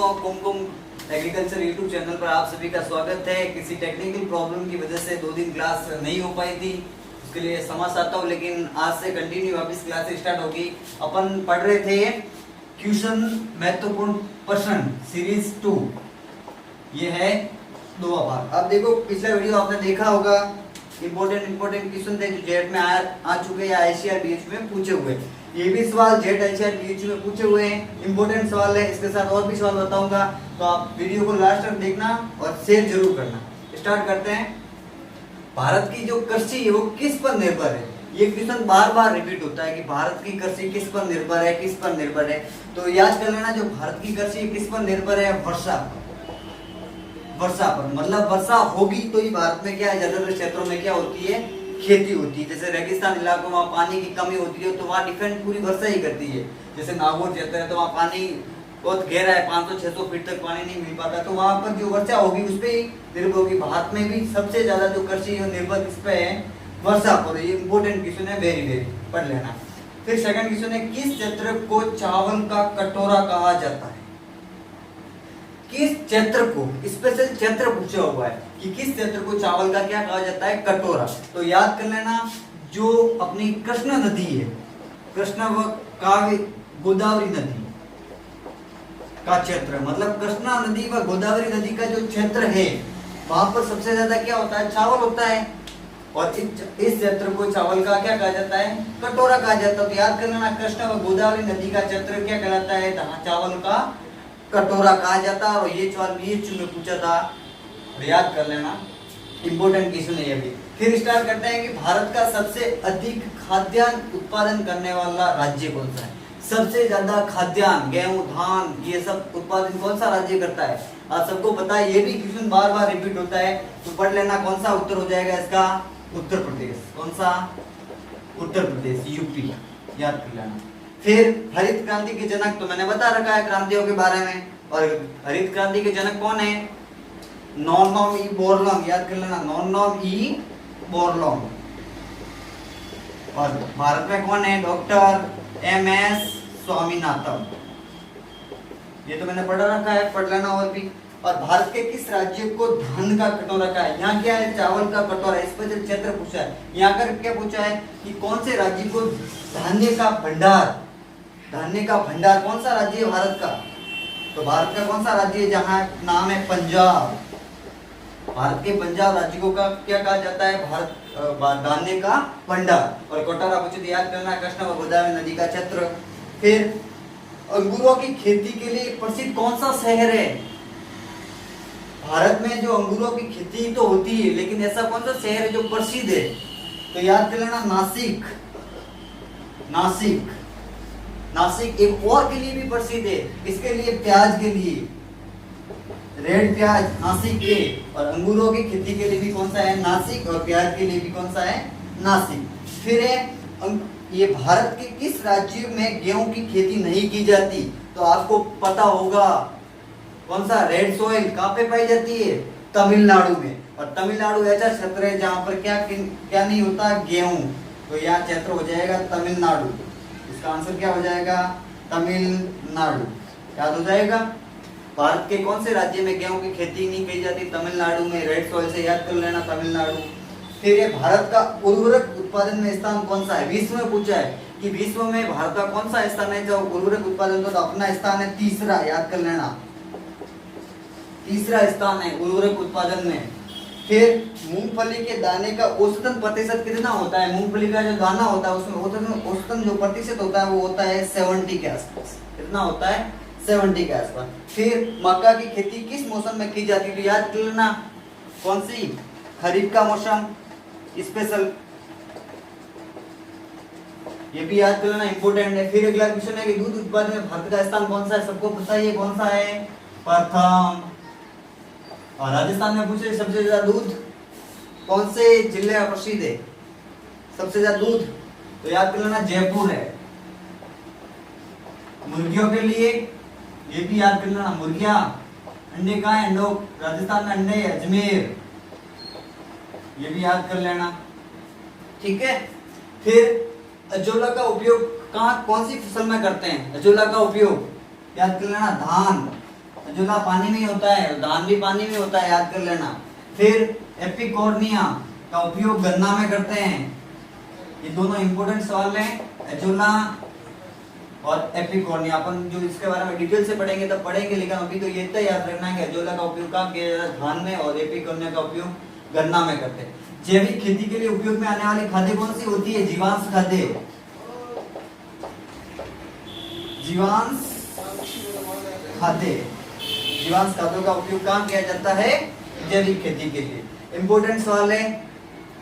दोस्तों, कुमकुम agriculture YouTube channel पर आप सभी का स्वागत है। किसी टेक्निकल प्रॉब्लम की वजह से 2 दिन क्लास नहीं हो पाई थी, उसके लिए क्षमा चाहता हूँ, लेकिन आज से कंटिन्यू वापस क्लास स्टार्ट होगी। अपन पढ़ रहे थे क्वेश्चन महत्वपूर्ण प्रश्न सीरीज 2, ये है 2वां भाग। अब देखो, पिछला वीडियो आपने देखा होगा, इंपॉर्टेंट क्वेश्चन थे जो जेट में आ चुके या आईसीआर बीएच में पूछे हुए। ये भी सवाल जेट आईसीआर बीएच में पूछे हुए हैं, इंपॉर्टेंट सवाल है। इसके साथ और भी सवाल बताऊंगा, तो आप वीडियो को लास्ट तक देखना और शेयर जरूर करना। स्टार्ट करते हैं। भारत की जो कृषि है वो किस पर निर्भर है? ये क्वेश्चन बार बार रिपीट होता है कि भारत की कृषि किस पर निर्भर है, किस पर निर्भर है। तो याद कर लेना, जो भारत की कृषि किस पर निर्भर है? वर्षा पर। मतलब वर्षा होगी तो ही भारत में क्या है, ज्यादातर क्षेत्रों में क्या होती है, खेती होती है। जैसे रेगिस्तान इलाकों में पानी की कमी होती है तो वहाँ डिपेंड पूरी वर्षा ही करती है। जैसे नागौर क्षेत्र है तो वहाँ पानी बहुत गहरा है, 500-600 फीट तक पानी नहीं मिल पाता, तो वहाँ पर जो वर्षा होगी उस पर ही निर्भर होगी। भारत में भी सबसे ज्यादा जो कृषि निर्भर किस पे है? वर्षा पर। ये इंपोर्टेंट क्वेश्चन है, वेरी पढ़ लेना। फिर सेकंड क्वेश्चन है, किस क्षेत्र को चावल का कटोरा कहा जाता है? किस क्षेत्र को, स्पेशल क्षेत्र पूछा हुआ है कि किस क्षेत्र को चावल का क्या कहा जाता है? कटोरा। तो याद कर लेना, जो अपनी कृष्णा नदी है, कृष्णा व कावेरी गोदावरी नदी का क्षेत्र, मतलब कृष्णा नदी व गोदावरी नदी का जो क्षेत्र है वहां पर सबसे ज्यादा क्या होता है? चावल होता है। और इस क्षेत्र को चावल का क्या कहा जाता है? कटोरा कहा जाता है। तो याद कर लेना, कृष्णा व गोदावरी नदी का क्षेत्र क्या कहलाता है? चावल का कटोरा कहा जाता है। और ये सवाल बीएचयू में पूछा था, याद कर लेना, इंपोर्टेंट क्वेश्चन है ये भी। फिर स्टार्ट करते हैं कि भारत का सबसे अधिक खाद्यान्न उत्पादन करने वाला राज्य कौन सा है? सबसे ज्यादा खाद्यान्न, गेहूं, धान, ये सब उत्पादन कौन सा राज्य करता है? आप सबको पता है, ये भी क्वेश्चन बार बार रिपीट होता है, तो पढ़ लेना। कौन सा उत्तर हो जाएगा इसका? उत्तर प्रदेश। कौन सा? उत्तर प्रदेश, यूपी, याद कर लेना। फिर हरित क्रांति के जनक, तो मैंने बता रखा है क्रांतियों के बारे में, और हरित क्रांति के जनक कौन है? नॉर्मन ई बोरलॉग, याद कर लेना, नॉर्मन ई बोरलॉग। और भारत में कौन है? Doctor MS Swaminathan. ये तो मैंने पढ़ा रखा है, पढ़ लेना और भी। और भारत के किस राज्य को धान का कटोरा कहा है? यहाँ क्या है? चावल का कटोरा। इस पर क्षेत्र पूछा है, यहाँ कर क्या पूछा है कि कौन से राज्य को धान्य का भंडार, धान्य का भंडार कौन सा राज्य है भारत का? तो भारत का कौन सा राज्य है जहाँ नाम है पंजाब? भारत के पंजाब राज्य को का क्या कहा जाता है? भारत धान्य का भंडार। और कटोरा पूछे, याद करना, कृष्णा व गोदावरी नदी का क्षेत्र। फिर अंगूरों की खेती के लिए प्रसिद्ध कौन सा शहर है? भारत में जो अंगूरों की खेती तो होती है, लेकिन ऐसा कौन सा शहर है जो प्रसिद्ध है? तो याद कर लेना, नासिक। नासिक, नासिक एक और के लिए भी प्रसिद्ध है, इसके लिए प्याज के लिए, रेड प्याज नासिक के। और अंगूरों की खेती के लिए भी कौन सा है? नासिक। और प्याज के लिए भी कौन सा है? नासिक। फिर है, ये भारत के किस राज्य में गेहूं की खेती नहीं की जाती? तो आपको पता होगा, कौन सा? रेड सॉइल कहाँ पे पाई जाती है? तमिलनाडु में। और तमिलनाडु ऐसा क्षेत्र है जहाँ पर क्या नहीं होता? गेहूं। तो यहाँ क्षेत्र हो जाएगा तमिलनाडु। इसका आंसर क्या हो जाएगा? तमिलनाडु। याद हो जाएगा। भारत के कौन से राज्य में गेहूं की खेती नहीं की जाती? तमिलनाडु में, रेड सॉइल से याद कर लेना, तमिलनाडु। फिर ये भारत का उर्वरक उत्पादन में स्थान कौन सा है? विश्व में पूछा है कि विश्व में भारत का कौन सा स्थान है जो उर्वरक उत्पादन? तो अपना स्थान है तीसरा, याद कर लेना, तीसरा स्थान है उर्वरक उत्पादन में। फिर मूंगफली के दाने का औसतन प्रतिशत कितना होता है? मूंगफली का जो दाना होता है उसमें औसतन जो प्रतिशत होता है वो होता है 70 के आसपास। कितना होता है? 70 के आसपास। फिर मक्का की खेती किस मौसम में की जाती है? तो याद कर लेना, कौन सी? खरीफ का मौसम, स्पेशल, ये भी याद कर लेना, इंपोर्टेंट है। फिर अगला क्वेश्चन है कि दूध उत्पादन में भारत का स्थान कौन सा है? सबको पता है कौन सा है? प्रथम। और राजस्थान में पूछे सबसे ज्यादा दूध कौन से जिले का प्रसिद्ध है? सबसे ज्यादा दूध, तो याद कर लेना, जयपुर है। मुर्गियों के लिए ये भी याद कर लेना, मुर्गियां, अंडे कहाँ है? राजस्थान में अंडे अजमेर, ये भी याद कर लेना, ठीक है। फिर अजोला का उपयोग कहाँ, कौन सी फसल में करते हैं? अजोला का उपयोग याद कर लेना, धान, अजोला पानी में ही होता है, धान भी पानी में होता है, याद कर लेना। फिर एपिकोर्निया का उपयोग गन्ना में करते हैं। ये दोनों इंपॉर्टेंट सवाल हैं, एजोला और एपिकोर्निया। अपन जो इसके बारे में डिटेल से पढ़ेंगे तब पढ़ेंगे, लेकिन अभी तो ये इतना याद रखना है कि एजोला का उपयोग कहाँ किया जाता है, धान में, और एपिकोर्निया का उपयोग गन्ना में करते हैं। जैविक खेती के लिए उपयोग में आने वाली खादें कौन सी होती है? जीवांश खादें। जीवांश खादें, जीवांश खादों का उपयोग कहाँ किया जाता है? जैविक खेती के लिए। इंपोर्टेंट सवाल है,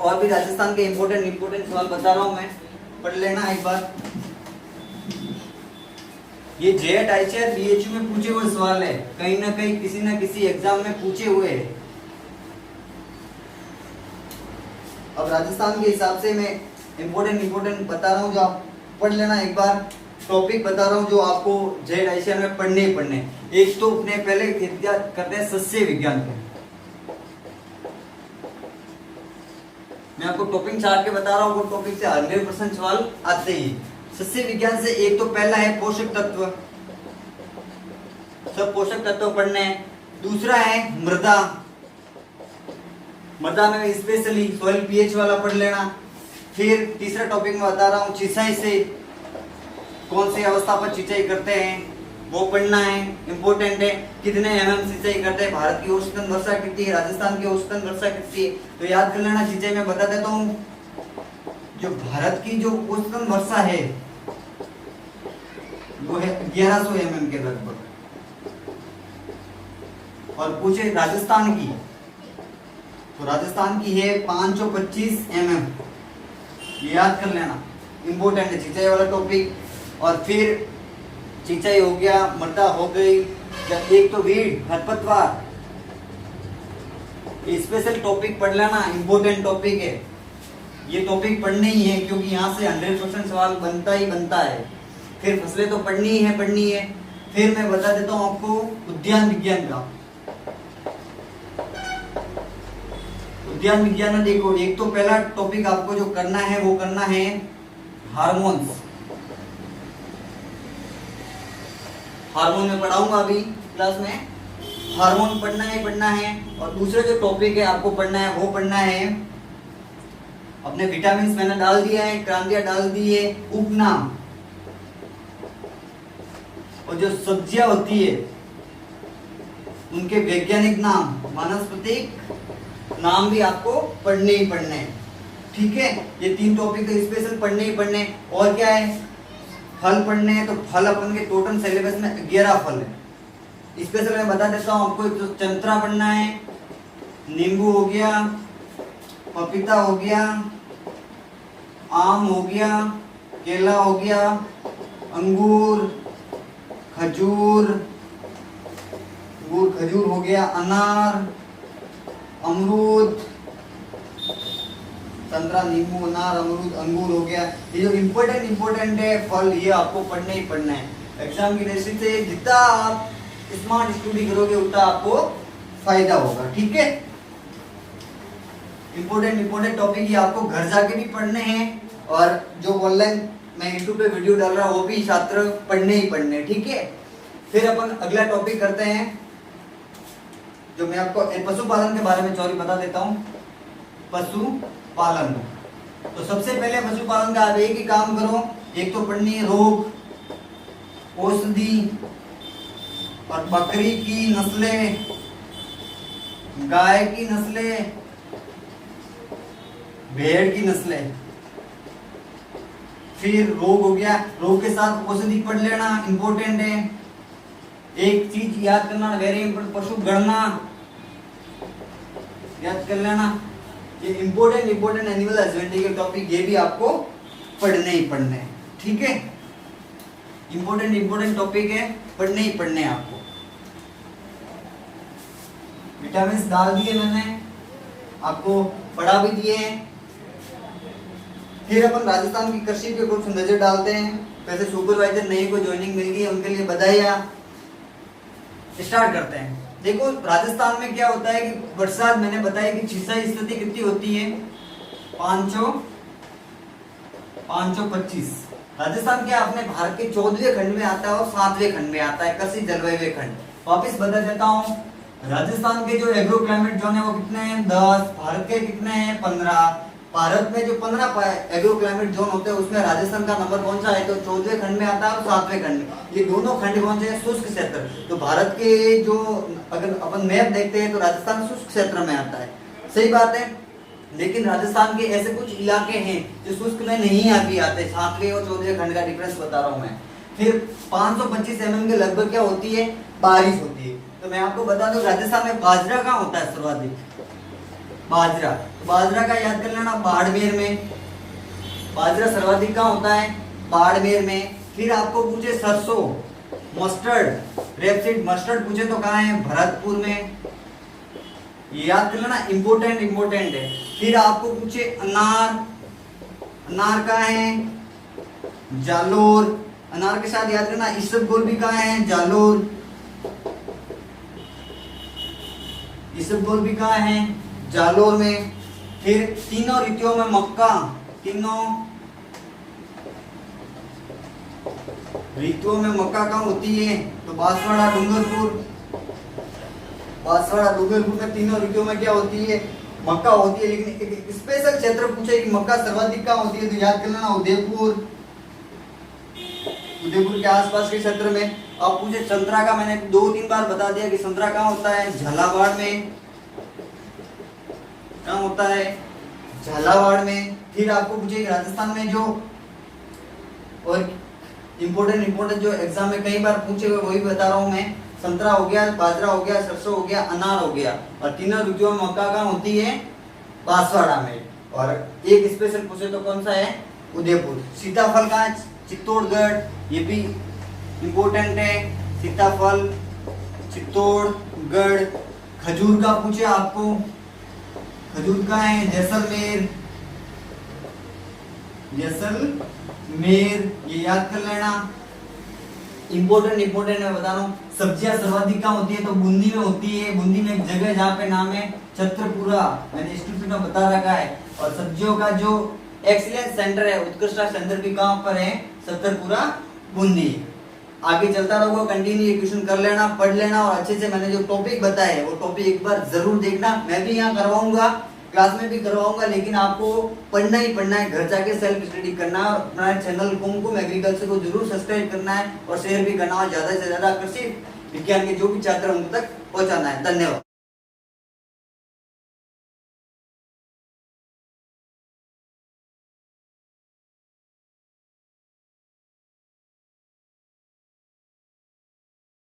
और भी राजस्थान के इंपोर्टेंट सवाल बता रहा हूं मैं, पढ़ लेना एक बार। ये जेएट आईसीआर बीएचयू में पूछे हुए सवाल है, कहीं ना कहीं किसी ना किसी एग्जाम में पूछे हुए हैं। अब राजस्थान के हिसाब से मैं इंपोर्टेंट बता रहा हूँ, जो आप पढ़ लेना एक बार। टॉपिक बता रहा हूँ जो आपको जेएट आईसीआर में पढ़ने ही पढ़ने। एक तो अपने पहले करते हैं सस्य विज्ञान पे। मैं आपको टॉपिक चार्ट के बता रहा हूँ, वो टॉपिक से 100% सवाल आते ही। सस्य विज्ञान से एक तो पहला है पोषक तत्व, सब पोषक तत्व पढ़ने हैं। दूसरा है मृदा, मृदा में स्पेशली सॉइल पीएच वाला पढ़ लेना। फिर तीसरा टॉपिक में बता रहा हूँ सिंचाई से, कौन सी अवस्था पर सिंचाई करते हैं वो पढ़ना है, इंपॉर्टेंट है। कितने एमएम सिंचाई करते हैं, भारत की औसतन वर्षा कितनी है, राजस्थान की औसतन वर्षा कितनी है, तो याद कर लेना। सिंचाई में बता देता हूँ, जो भारत की जो औसतन वर्षा है वो है 1100 एमएम के लगभग। और पूछे राजस्थान की, तो राजस्थान की है 525 एमएम, याद कर लेना, इंपॉर्टेंट है सिंचाई वाला टॉपिक। और फिर सिंचाई हो गया, मृदा हो गई, एक तो वीड खरपतवार, स्पेशल टॉपिक पढ़ लेना, इंपॉर्टेंट टॉपिक है। ये टॉपिक पढ़ने ही है, क्योंकि यहाँ से 100% सवाल बनता ही बनता है। फिर फसलें तो पढ़नी ही है, पढ़नी है। फिर मैं बता देता हूँ आपको उद्यान विज्ञान का। उद्यान विज्ञान में देखो, एक तो पहला टॉपिक आपको जो करना है वो करना है हार्मोन्स। हार्मोन में पढ़ाऊंगा अभी क्लास में, हार्मोन पढ़ना है। और दूसरा जो टॉपिक है आपको पढ़ना है वो पढ़ना है अपने विटामिन मैंने डाल दिया है, क्रांतियां डाल दी है, उपनाम। और जो सब्जियां होती है उनके वैज्ञानिक नाम, वानस्पतिक नाम भी आपको पढ़ने ही पढ़ने हैं, ठीक है। ये 3 टॉपिक तो स्पेशल पढ़ने ही पढ़ने। और क्या है, फल पढ़ने हैं, तो फल अपन के टोटल सिलेबस में 11 फल है। स्पेशल मैं बता देता हूँ आपको, तो संतरा पढ़ना है, नींबू हो गया, पपीता हो गया, आम हो गया, केला हो गया, अंगूर, खजूर हो गया, अनार, अमरूद, संतरा, नींबू, अनार, अमरूद, अंगूर हो गया। ये जो इम्पोर्टेंट है फल, ये आपको पढ़ने ही पढ़ना है। एग्जाम की दृष्टि से जितना आप स्मार्ट स्टडी करोगे उतना आपको फायदा होगा, ठीक है। इंपॉर्टेंट टॉपिक ये आपको घर जाके भी पढ़ने हैं, और जो ऑनलाइन मैं यूट्यूब पे वीडियो डाल रहा हूँ वो भी छात्र पढ़ने ही पढ़ने, ठीक है। फिर अपन अगला टॉपिक करते हैं, जो मैं आपको पशुपालन के बारे में सॉरी बता देता हूँ। पशुपालन, तो सबसे पहले पशुपालन का आप एक ही काम करो, एक तो पढ़नी है रोग, औषधि, और बकरी की नस्लें, गाय की नस्लें, भेड़ की नस्लें। फिर रोग हो गया, रोग के साथ औषधि पढ़ लेना, इंपॉर्टेंट है। एक चीज याद करना, वेरी इंपॉर्टेंट, पशु गणना याद कर लेना। ये इंपॉर्टेंट एनिमल हस्बेंड्री के टॉपिक, ये भी आपको पढ़ने ही पढ़ने हैं, ठीक है। इंपॉर्टेंट टॉपिक है, पढ़ने ही पढ़ने हैं आपको। विटामिन डाल दिए मैंने, आपको पढ़ा भी दिए हैं। फिर अपन राजस्थान की कृषि पे कुछ नजर डालते हैं। वैसे सुपरवाइजर नई को ज्वाइनिंग मिल गई है, उनके लिए बधाइयां। स्टार्ट करते हैं। देखो राजस्थान में क्या होता है कि बरसात, मैंने बताया कि सिंचाई स्थिति कितनी होती है, 525। राजस्थान क्या अपने भारत के 14वें खंड में आता है और 7वें खंड में आता है, कृषि जलवायु खंड। वापस बता देता हूँ, राजस्थान के जो एग्रो क्लाइमेट जोन है वो कितने हैं 10, भारत के कितने हैं 15। भारत में जो 15 एग्रो क्लाइमेट जोन होते हैं उसमें राजस्थान का नंबर कौन सा है, तो 14वें खंड में आता है और 7वें खंड में। ये दोनों खंड कौन से हैं, शुष्क क्षेत्र। तो भारत के जो अगर अपन मैप देखते हैं तो राजस्थान शुष्क क्षेत्र में आता है, सही बात है। लेकिन राजस्थान के ऐसे कुछ इलाके हैं जो शुष्क में नहीं अभी आते, 7वें और 14वें खंड का डिफरेंस बता रहा हूँ मैं। फिर 525 mm के लगभग क्या होती है, बारिश होती है। तो मैं आपको बता दूं राजस्थान में बाजरा कहाँ होता है सर्वाधिक, बाजरा का याद कर लेना, बाड़मेर में। बाजरा सर्वाधिक कहाँ होता है, बाड़मेर में। फिर आपको पूछे सरसों, मस्टर्ड, रेपसीड मस्टर्ड पूछे तो कहाँ है, भरतपुर में। ये याद कर लेना, इंपोर्टेंट है। फिर आपको पूछे अनार, अनार कहाँ है, जालोर। अनार के साथ याद करना इसबगोल भी कहाँ है, जालोर। इसबगोल भी कहाँ है, जालोर में। फिर तीनों ऋतुओं में मक्का, तीनों ऋतुओं में मक्का कहाँ होती है, तो बांसवाड़ा, डूंगरपुर। बांसवाड़ा, डूंगरपुर में तीनों ऋतुओं में क्या होती है, मक्का होती है। लेकिन एक स्पेशल क्षेत्र पूछे कि मक्का सर्वाधिक कहाँ होती है, तो याद कर लेना उदयपुर, उदयपुर के आसपास के क्षेत्र में। अब पूछे संतरा का, मैंने 2-3 बार बता दिया कि संतरा कहाँ होता है, झालावाड़ में। कहाँ होता है, झालावाड़ में। फिर आपको पूछे राजस्थान में जो और इम्पोर्टेंट जो एग्जाम में कई बार पूछे हुए वही बता रहा हूँ मैं। संतरा हो गया, बाजरा हो गया, सरसों हो गया, अनार हो गया। और तीनों ऋतुओं में मक्का कहाँ होती है, बांसवाड़ा में। और एक स्पेशल पूछे तो कौन सा है, उदयपुर। सीताफल का चित्तौड़गढ़, ये भी इम्पोर्टेंट है, सीताफल चित्तौड़गढ़। खजूर का पूछे आपको, खजूर का है जैसलमेर, जैसलमेर, ये याद कर लेना। इम्पोर्टेंट मैं बता रहा हूँ। सब्जियां सर्वाधिक कहाँ होती है, तो बूंदी में होती है। बूंदी में एक जगह जहाँ पे नाम है छत्रपुरा, मैंने डिस्क्रिप्शन में बता रखा है। और सब्जियों का जो एक्सीलेंस सेंटर है, उत्कृष्ट सेंटर भी कहाँ पर है, छत्रपुरा, बूंदी। आगे चलता रहूंगा, कंटिन्यू ये क्वेश्चन कर लेना, पढ़ लेना और अच्छे से मैंने जो टॉपिक बताए वो टॉपिक एक बार जरूर देखना। मैं भी यहाँ करवाऊंगा, क्लास में भी करवाऊंगा, लेकिन आपको पढ़ना ही पढ़ना है, घर जाके सेल्फ स्टडी करना है। और अपना चैनल कुमकुम एग्रीकल्चर को जरूर सब्सक्राइब करना है और शेयर भी करना है। ज्यादा से ज्यादा कृषि विज्ञान के जो भी छात्र उन तक पहुंचाना है। धन्यवाद।